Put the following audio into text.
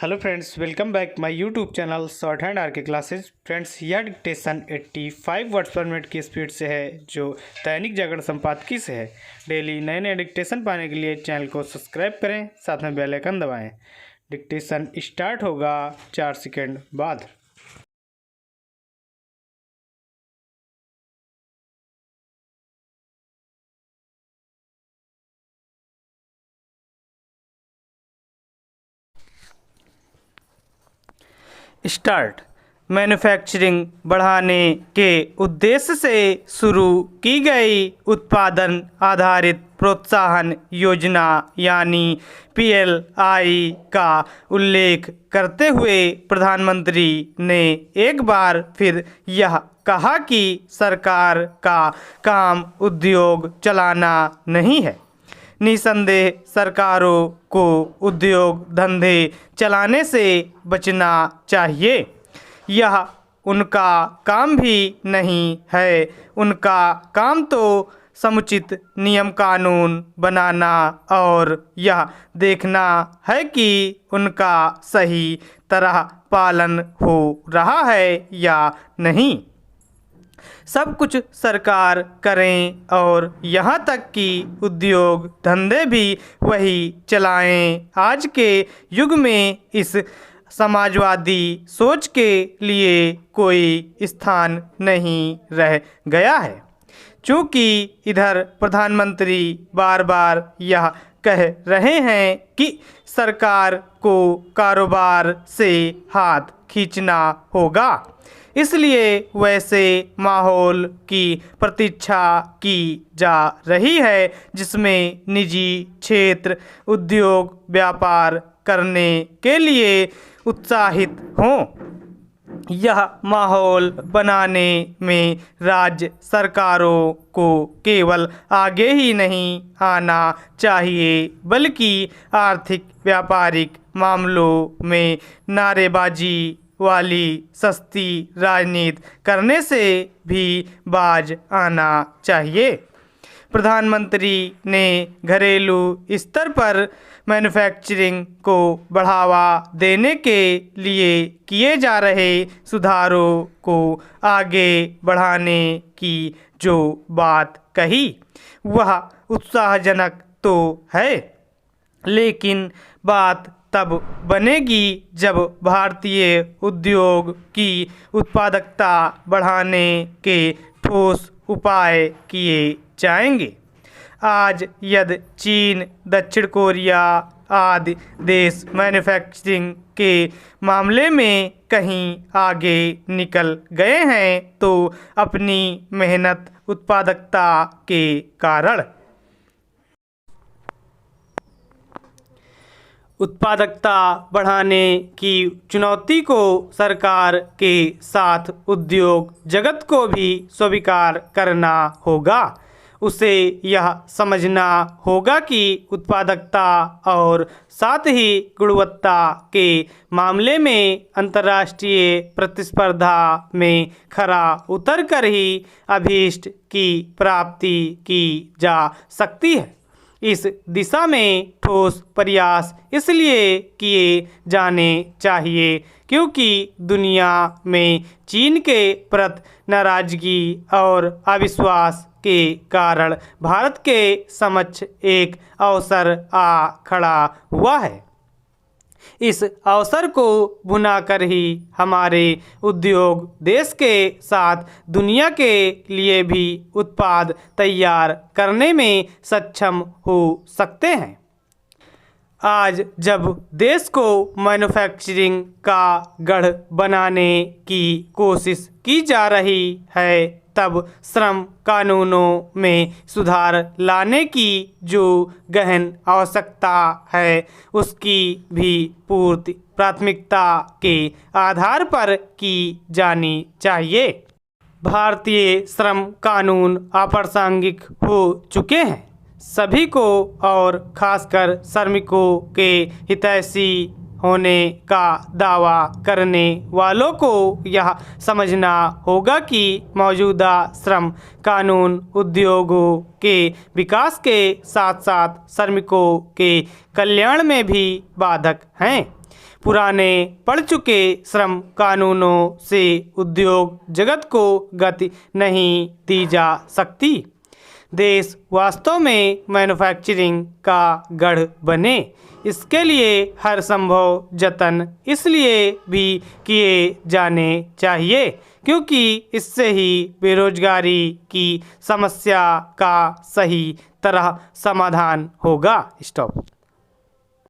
Hello friends, welcome back my YouTube channel shorthand R K classes. Friends, यह dictation 85 words per minute की speed से है, जो दैनिक जागरण संपादकीय से है। डेली नए नए डिक्टेशन पाने के लिए चैनल को सब्सक्राइब करें, साथ में बेल आइकन दबाएं। डिक्टेशन स्टार्ट होगा 4 सेकंड बाद। स्टार्ट। मैन्युफैक्चरिंग बढ़ाने के उद्देश्य से शुरू की गई उत्पादन आधारित प्रोत्साहन योजना यानी पीएलआई का उल्लेख करते हुए प्रधानमंत्री ने एक बार फिर यह कहा कि सरकार का काम उद्योग चलाना नहीं है। निसंदेह सरकारों को उद्योग धंधे चलाने से बचना चाहिए। यह उनका काम भी नहीं है। उनका काम तो समुचित नियम कानून बनाना और यह देखना है कि उनका सही तरह पालन हो रहा है या नहीं। सब कुछ सरकार करें और यहाँ तक कि उद्योग धंधे भी वही चलाएं। आज के युग में इस समाजवादी सोच के लिए कोई स्थान नहीं रह गया है। चूँकि इधर प्रधानमंत्री बार बार यह कह रहे हैं कि सरकार को कारोबार से हाथ खींचना होगा, इसलिए वैसे माहौल की प्रतीक्षा की जा रही है जिसमें निजी क्षेत्र उद्योग व्यापार करने के लिए उत्साहित हों। यह माहौल बनाने में राज्य सरकारों को केवल आगे ही नहीं आना चाहिए, बल्कि आर्थिक व्यापारिक मामलों में नारेबाजी वाली सस्ती राजनीति करने से भी बाज आना चाहिए। प्रधानमंत्री ने घरेलू स्तर पर मैन्युफैक्चरिंग को बढ़ावा देने के लिए किए जा रहे सुधारों को आगे बढ़ाने की जो बात कही वह उत्साहजनक तो है, लेकिन बात तब बनेगी जब भारतीय उद्योग की उत्पादकता बढ़ाने के ठोस उपाय किए जाएंगे। आज यदि चीन, दक्षिण कोरिया आदि देश मैन्युफैक्चरिंग के मामले में कहीं आगे निकल गए हैं तो अपनी मेहनत उत्पादकता के कारण। उत्पादकता बढ़ाने की चुनौती को सरकार के साथ उद्योग जगत को भी स्वीकार करना होगा। उसे यह समझना होगा कि उत्पादकता और साथ ही गुणवत्ता के मामले में अंतर्राष्ट्रीय प्रतिस्पर्धा में खरा उतरकर ही अभीष्ट की प्राप्ति की जा सकती है। इस दिशा में ठोस प्रयास इसलिए किए जाने चाहिए क्योंकि दुनिया में चीन के प्रति नाराजगी और अविश्वास के कारण भारत के समक्ष एक अवसर आ खड़ा हुआ है। इस अवसर को भुनाकर ही हमारे उद्योग देश के साथ दुनिया के लिए भी उत्पाद तैयार करने में सक्षम हो सकते हैं। आज जब देश को मैन्युफैक्चरिंग का गढ़ बनाने की कोशिश की जा रही है, तब श्रम कानूनों में सुधार लाने की जो गहन आवश्यकता है उसकी भी पूर्ति प्राथमिकता के आधार पर की जानी चाहिए। भारतीय श्रम कानून अप्रासंगिक हो चुके हैं। सभी को और खासकर श्रमिकों के हितैषी होने का दावा करने वालों को यह समझना होगा कि मौजूदा श्रम कानून उद्योगों के विकास के साथ साथ श्रमिकों के कल्याण में भी बाधक हैं। पुराने पढ़ चुके श्रम कानूनों से उद्योग जगत को गति नहीं दी जा सकती। देश वास्तव में मैन्युफैक्चरिंग का गढ़ बने, इसके लिए हर संभव जतन इसलिए भी किए जाने चाहिए क्योंकि इससे ही बेरोजगारी की समस्या का सही तरह समाधान होगा। स्टॉप।